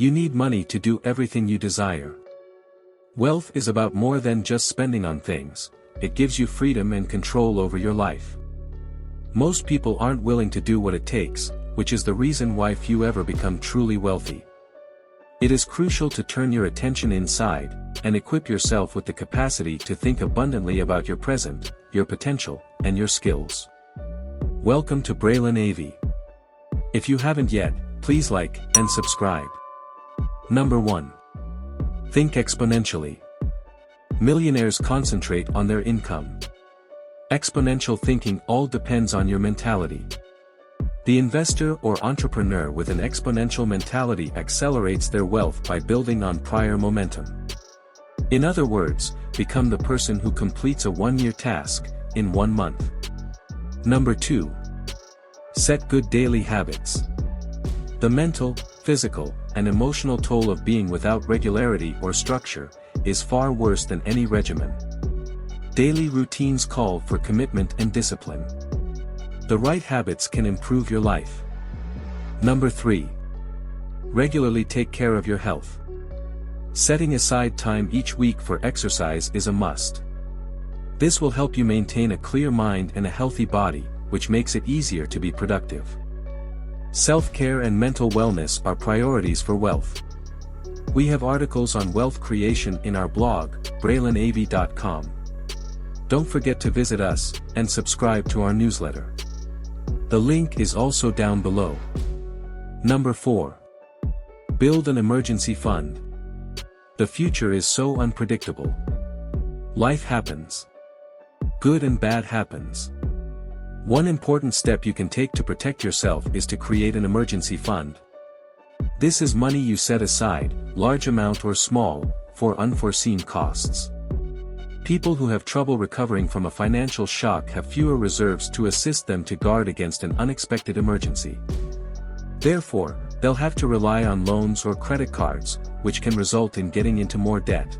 You need money to do everything you desire. Wealth is about more than just spending on things, it gives you freedom and control over your life. Most people aren't willing to do what it takes, which is the reason why few ever become truly wealthy. It is crucial to turn your attention inside, and equip yourself with the capacity to think abundantly about your present, your potential, and your skills. Welcome to Braylen AV. If you haven't yet, please like and subscribe. Number 1. Think exponentially. Millionaires concentrate on their income. Exponential thinking all depends on your mentality. The investor or entrepreneur with an exponential mentality accelerates their wealth by building on prior momentum. In other words, become the person who completes a one-year task in 1 month. Number 2. Set good daily habits. The mental, physical, and emotional toll of being without regularity or structure is far worse than any regimen. Daily routines call for commitment and discipline. The right habits can improve your life. Number 3. Regularly take care of your health. Setting aside time each week for exercise is a must. This will help you maintain a clear mind and a healthy body, which makes it easier to be productive. Self-care and mental wellness are priorities for wealth. We have articles on wealth creation in our blog, braylenav.com. Don't forget to visit us, and subscribe to our newsletter. The link is also down below. Number 4. Build an emergency fund. The future is so unpredictable. Life happens. Good and bad happens. One important step you can take to protect yourself is to create an emergency fund. This is money you set aside, large amount or small, for unforeseen costs. People who have trouble recovering from a financial shock have fewer reserves to assist them to guard against an unexpected emergency. Therefore, they'll have to rely on loans or credit cards, which can result in getting into more debt.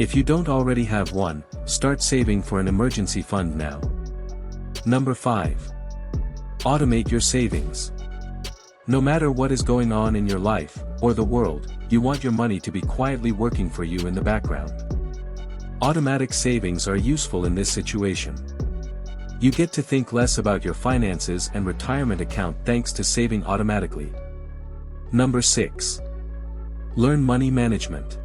If you don't already have one, start saving for an emergency fund now. Number 5. Automate your savings. No matter what is going on in your life, or the world, you want your money to be quietly working for you in the background. Automatic savings are useful in this situation. You get to think less about your finances and retirement account thanks to saving automatically. Number 6. Learn money management.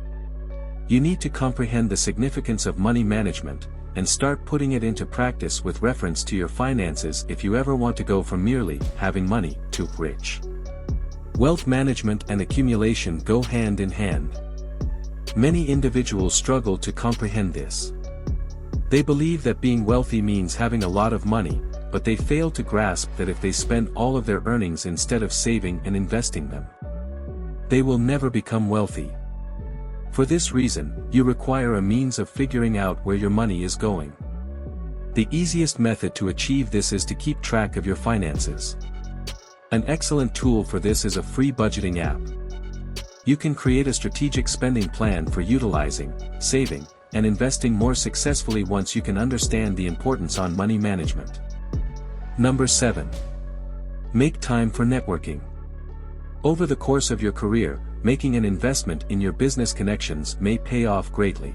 You need to comprehend the significance of money management, and start putting it into practice with reference to your finances if you ever want to go from merely having money to rich. Wealth management and accumulation go hand in hand. Many individuals struggle to comprehend this. They believe that being wealthy means having a lot of money, but they fail to grasp that if they spend all of their earnings instead of saving and investing them, they will never become wealthy. For this reason, you require a means of figuring out where your money is going. The easiest method to achieve this is to keep track of your finances. An excellent tool for this is a free budgeting app. You can create a strategic spending plan for utilizing, saving, and investing more successfully once you can understand the importance on money management. Number 7. Make time for networking. Over the course of your career, making an investment in your business connections may pay off greatly.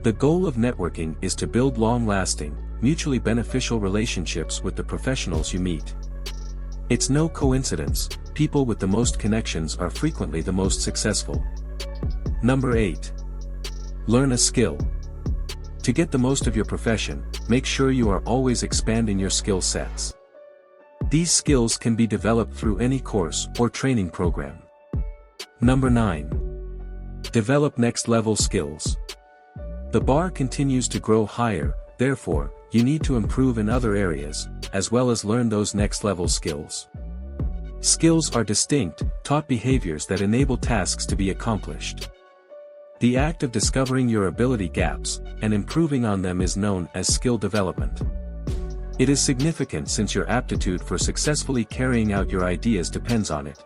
The goal of networking is to build long-lasting, mutually beneficial relationships with the professionals you meet. It's no coincidence, people with the most connections are frequently the most successful. Number 8. Learn a skill. To get the most of your profession, make sure you are always expanding your skill sets. These skills can be developed through any course or training program. Number 9. Develop next-level skills. The bar continues to grow higher, therefore, you need to improve in other areas, as well as learn those next-level skills. Skills are distinct, taught behaviors that enable tasks to be accomplished. The act of discovering your ability gaps, and improving on them is known as skill development. It is significant since your aptitude for successfully carrying out your ideas depends on it.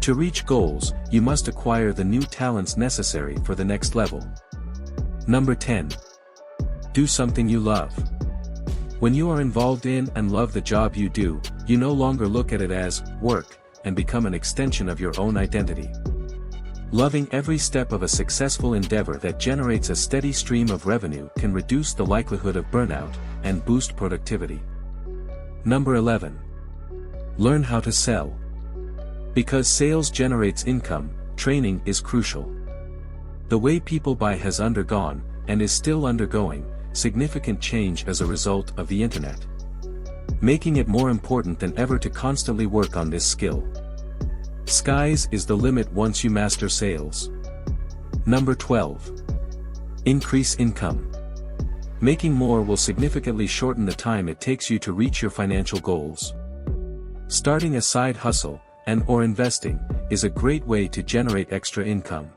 To reach goals, you must acquire the new talents necessary for the next level. Number 10. Do something you love. When you are involved in and love the job you do, you no longer look at it as work and become an extension of your own identity. Loving every step of a successful endeavor that generates a steady stream of revenue can reduce the likelihood of burnout and boost productivity. Number 11. Learn how to sell. Because sales generates income, training is crucial. The way people buy has undergone, and is still undergoing, significant change as a result of the internet, making it more important than ever to constantly work on this skill. Sky's is the limit once you master sales. Number 12. Increase income. Making more will significantly shorten the time it takes you to reach your financial goals. Starting a side hustle, and/or investing, is a great way to generate extra income.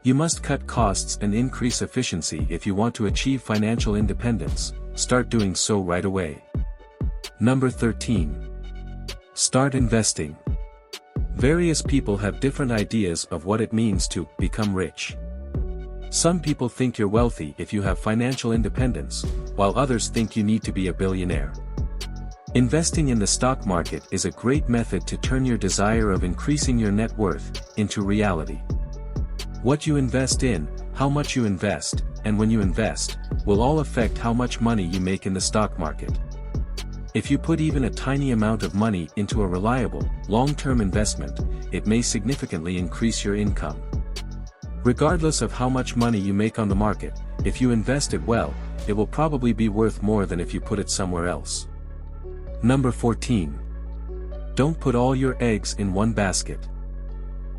You must cut costs and increase efficiency if you want to achieve financial independence. Start doing so right away. Number 13. Start investing. Various people have different ideas of what it means to become rich. Some people think you're wealthy if you have financial independence, while others think you need to be a billionaire. Investing in the stock market is a great method to turn your desire of increasing your net worth into reality. What you invest in, how much you invest, and when you invest, will all affect how much money you make in the stock market. If you put even a tiny amount of money into a reliable, long-term investment, it may significantly increase your income. Regardless of how much money you make on the market, if you invest it well, it will probably be worth more than if you put it somewhere else. Number 14. Don't put all your eggs in one basket.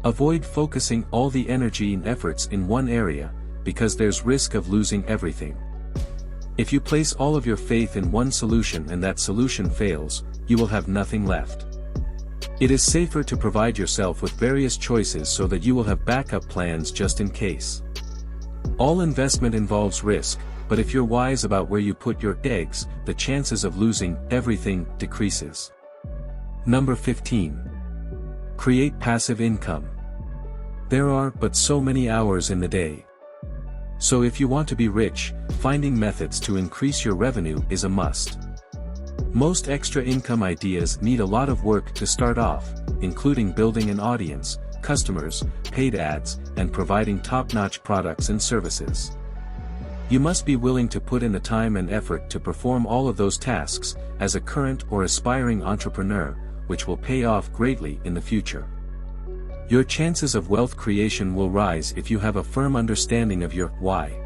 Avoid focusing all the energy and efforts in one area, because there's risk of losing everything. If you place all of your faith in one solution and that solution fails, you will have nothing left. It is safer to provide yourself with various choices so that you will have backup plans just in case. All investment involves risk, but if you're wise about where you put your eggs, the chances of losing everything decreases. Number 15. Create passive income. There are but so many hours in the day. So if you want to be rich, finding methods to increase your revenue is a must. Most extra income ideas need a lot of work to start off, including building an audience, customers, paid ads, and providing top-notch products and services. You must be willing to put in the time and effort to perform all of those tasks, as a current or aspiring entrepreneur, which will pay off greatly in the future. Your chances of wealth creation will rise if you have a firm understanding of your why.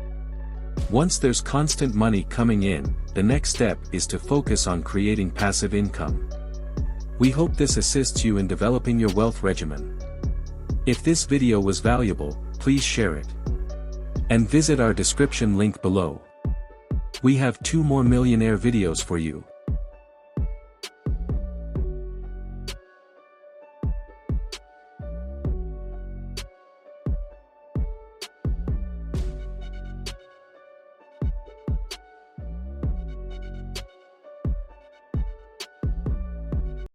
Once there's constant money coming in, the next step is to focus on creating passive income. We hope this assists you in developing your wealth regimen. If this video was valuable, please share it. And visit our description link below. We have 2 more millionaire videos for you.